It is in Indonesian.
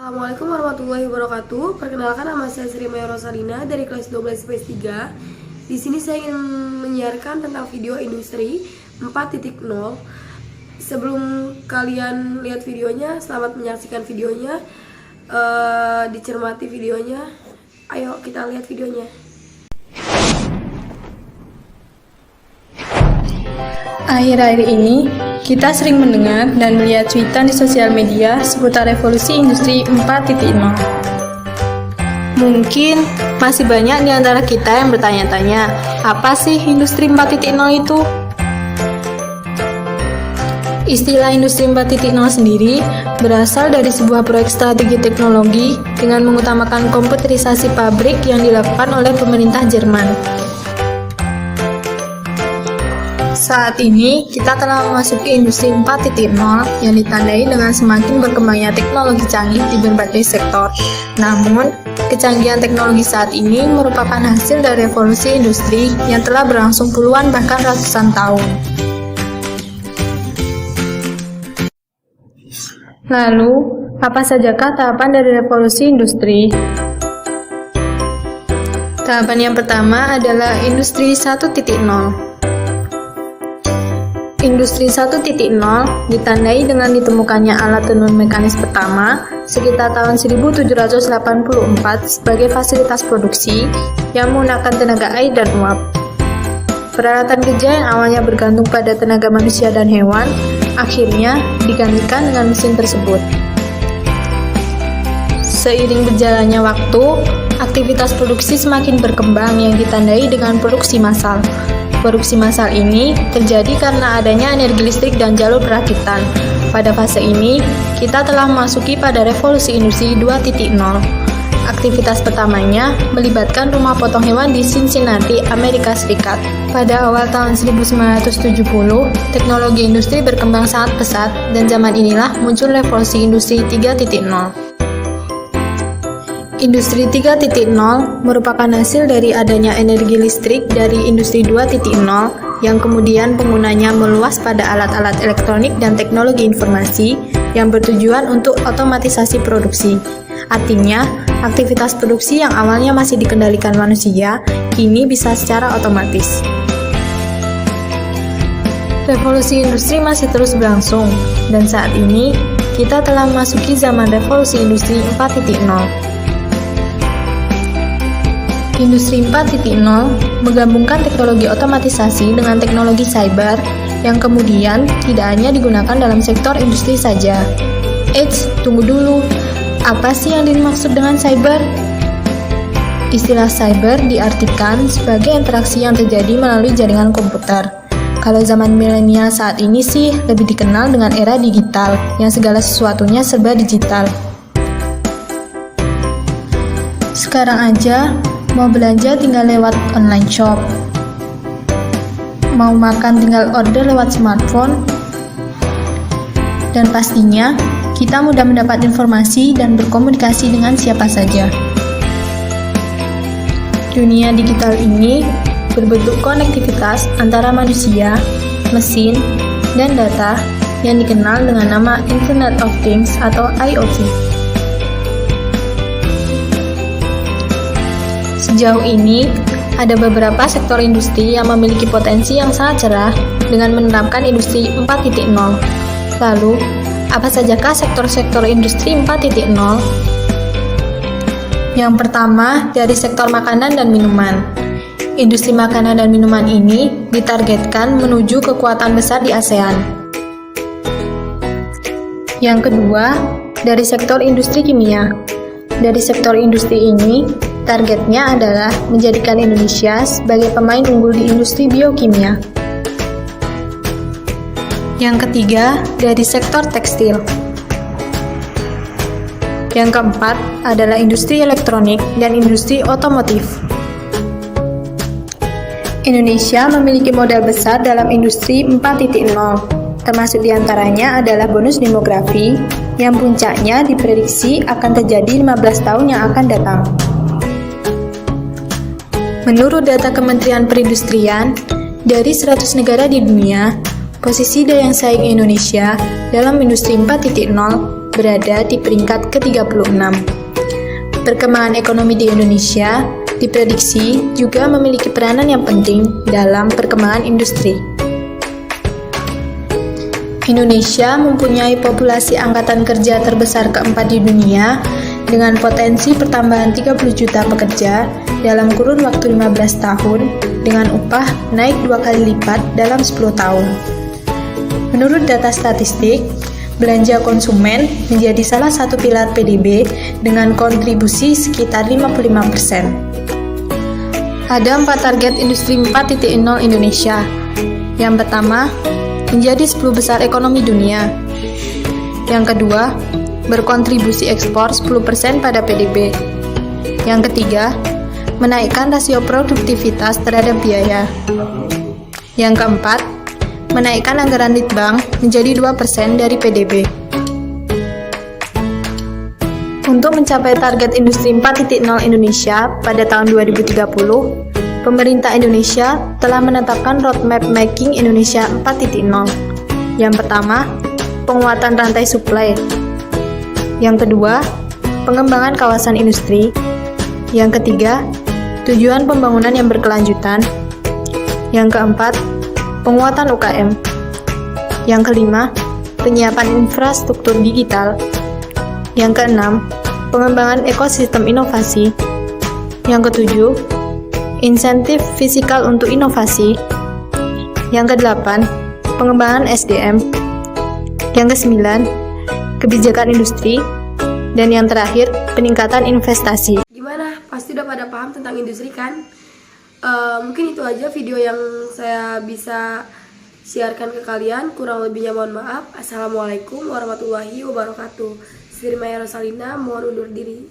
Assalamualaikum warahmatullahi wabarakatuh. Perkenalkan, nama saya Sri Maya Rosalina dari kelas 12 IPS 3. Di sini saya ingin menyiarkan tentang video industri 4.0. Sebelum kalian lihat videonya, selamat menyaksikan videonya. Dicermati videonya. Ayo kita lihat videonya. Akhir-akhir ini, kita sering mendengar dan melihat cuitan di sosial media seputar revolusi industri 4.0. Mungkin masih banyak di antara kita yang bertanya-tanya, apa sih industri 4.0 itu? Istilah industri 4.0 sendiri berasal dari sebuah proyek strategi teknologi dengan mengutamakan komputerisasi pabrik yang dilakukan oleh pemerintah Jerman. Saat ini, kita telah memasuki industri 4.0 yang ditandai dengan semakin berkembangnya teknologi canggih di berbagai sektor. Namun, kecanggihan teknologi saat ini merupakan hasil dari revolusi industri yang telah berlangsung puluhan bahkan ratusan tahun. Lalu, apa sajakah tahapan dari revolusi industri? Tahapan yang pertama adalah industri 1.0. Industri 1.0 ditandai dengan ditemukannya alat tenun mekanis pertama sekitar tahun 1784 sebagai fasilitas produksi yang menggunakan tenaga air dan uap. Peralatan kerja yang awalnya bergantung pada tenaga manusia dan hewan akhirnya digantikan dengan mesin tersebut. Seiring berjalannya waktu, aktivitas produksi semakin berkembang yang ditandai dengan produksi massal. Produksi massal ini terjadi karena adanya energi listrik dan jalur perakitan. Pada fase ini, kita telah memasuki pada revolusi industri 2.0. Aktivitas pertamanya melibatkan rumah potong hewan di Cincinnati, Amerika Serikat. Pada awal tahun 1970, teknologi industri berkembang sangat pesat dan zaman inilah muncul revolusi industri 3.0. Industri 3.0 merupakan hasil dari adanya energi listrik dari industri 2.0 yang kemudian penggunanya meluas pada alat-alat elektronik dan teknologi informasi yang bertujuan untuk otomatisasi produksi. Artinya, aktivitas produksi yang awalnya masih dikendalikan manusia, kini bisa secara otomatis. Revolusi industri masih terus berlangsung, dan saat ini kita telah memasuki zaman revolusi industri 4.0. Industri 4.0 menggabungkan teknologi otomatisasi dengan teknologi cyber yang kemudian tidak hanya digunakan dalam sektor industri saja. Eits, tunggu dulu. Apa sih yang dimaksud dengan cyber? Istilah cyber diartikan sebagai interaksi yang terjadi melalui jaringan komputer. Kalau zaman milenial saat ini sih lebih dikenal dengan era digital, yang segala sesuatunya serba digital. Sekarang aja, mau belanja tinggal lewat online shop, mau makan tinggal order lewat smartphone, dan pastinya kita mudah mendapat informasi dan berkomunikasi dengan siapa saja. Dunia digital ini berbentuk konektivitas antara manusia, mesin, dan data yang dikenal dengan nama Internet of Things atau IoT. Sejauh ini, ada beberapa sektor industri yang memiliki potensi yang sangat cerah dengan menerapkan industri 4.0. Lalu, apa sajakah sektor-sektor industri 4.0? Yang pertama, dari sektor makanan dan minuman. Industri makanan dan minuman ini ditargetkan menuju kekuatan besar di ASEAN. Yang kedua, dari sektor industri kimia. Dari sektor industri ini, targetnya adalah menjadikan Indonesia sebagai pemain unggul di industri biokimia. Yang ketiga, dari sektor tekstil. Yang keempat adalah industri elektronik dan industri otomotif. Indonesia memiliki modal besar dalam industri 4.0, termasuk diantaranya adalah bonus demografi, yang puncaknya diprediksi akan terjadi 15 tahun yang akan datang. Menurut data Kementerian Perindustrian, dari 100 negara di dunia, posisi daya saing Indonesia dalam industri 4.0 berada di peringkat ke-36. Perkembangan ekonomi di Indonesia diprediksi juga memiliki peranan yang penting dalam perkembangan industri. Indonesia mempunyai populasi angkatan kerja terbesar keempat di dunia dengan potensi pertambahan 30 juta pekerja dalam kurun waktu 15 tahun dengan upah naik 2 kali lipat dalam 10 tahun. Menurut data statistik, belanja konsumen menjadi salah satu pilar PDB dengan kontribusi sekitar 55%. Ada 4 target industri 4.0 Indonesia. Yang pertama, menjadi 10 besar ekonomi dunia. Yang kedua, berkontribusi ekspor 10% pada PDB. Yang ketiga, menaikkan rasio produktivitas terhadap biaya. Yang keempat, menaikkan anggaran litbang menjadi 2% dari PDB. Untuk mencapai target industri 4.0 Indonesia pada tahun 2030, pemerintah Indonesia telah menetapkan roadmap Making Indonesia 4.0. Yang pertama, penguatan rantai suplai. Yang kedua, pengembangan kawasan industri. Yang ketiga, tujuan pembangunan yang berkelanjutan. Yang keempat, penguatan UKM. Yang kelima, penyiapan infrastruktur digital. Yang keenam, pengembangan ekosistem inovasi. Yang ketujuh, insentif fiskal untuk inovasi. Yang kedelapan, pengembangan SDM. Yang kesembilan, kebijakan industri. Dan yang terakhir, peningkatan investasi. Gimana? Pasti udah pada paham tentang industri kan? Mungkin itu aja video yang saya bisa siarkan ke kalian. Kurang lebihnya mohon maaf. Assalamualaikum warahmatullahi wabarakatuh. Sri Maya Rosalina mohon undur diri.